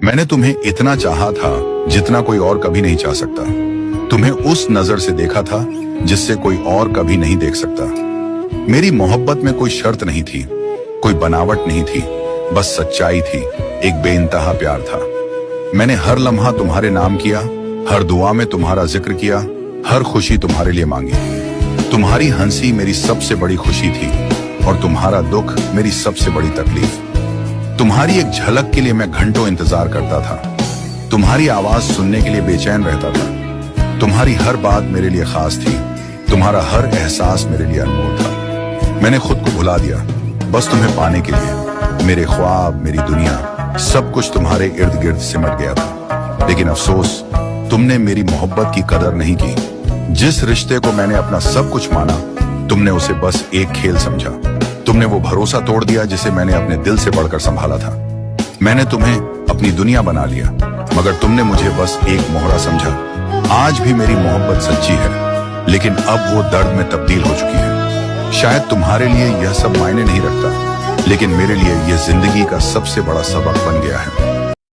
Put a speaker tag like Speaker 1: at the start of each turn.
Speaker 1: मैंने तुम्हें इतना चाहा था जितना कोई और कभी नहीं चाह सकता। तुम्हें उस नजर से देखा था जिससे कोई और कभी नहीं देख सकता। मेरी मोहब्बत में कोई शर्त नहीं थी, कोई बनावट नहीं थी, बस सच्चाई थी, एक बेइंतहा प्यार था। मैंने हर लम्हा तुम्हारे नाम किया, हर दुआ में तुम्हारा जिक्र किया, हर खुशी तुम्हारे लिए मांगी। तुम्हारी हंसी मेरी सबसे बड़ी खुशी थी और तुम्हारा दुख मेरी सबसे बड़ी तकलीफ। तुम्हारी एक झलक के लिए मैं घंटों इंतजार करता था, तुम्हारी आवाज सुनने के लिए बेचैन रहता था। तुम्हारी हर बात मेरे लिए खास थी, तुम्हारा हर एहसास मेरे लिए अनमोल था। मैंने खुद को भुला दिया बस तुम्हें पाने के लिए। मेरे ख्वाब, मेरी दुनिया, सब कुछ तुम्हारे इर्द गिर्द सिमट गया था। लेकिन अफसोस, तुमने मेरी मोहब्बत की कदर नहीं की। जिस रिश्ते को मैंने अपना सब कुछ माना, तुमने उसे बस एक खेल समझा। तुमने वो भरोसा तोड़ दिया जिसे मैंने अपने दिल से बढ़कर संभाला था। मैंने तुम्हें अपनी दुनिया बना लिया, मगर तुमने मुझे बस एक मोहरा समझा। आज भी मेरी मोहब्बत सच्ची है, लेकिन अब वो दर्द में तब्दील हो चुकी है। शायद तुम्हारे लिए यह सब मायने नहीं रखता, लेकिन मेरे लिए यह जिंदगी का सबसे बड़ा सबक बन गया है।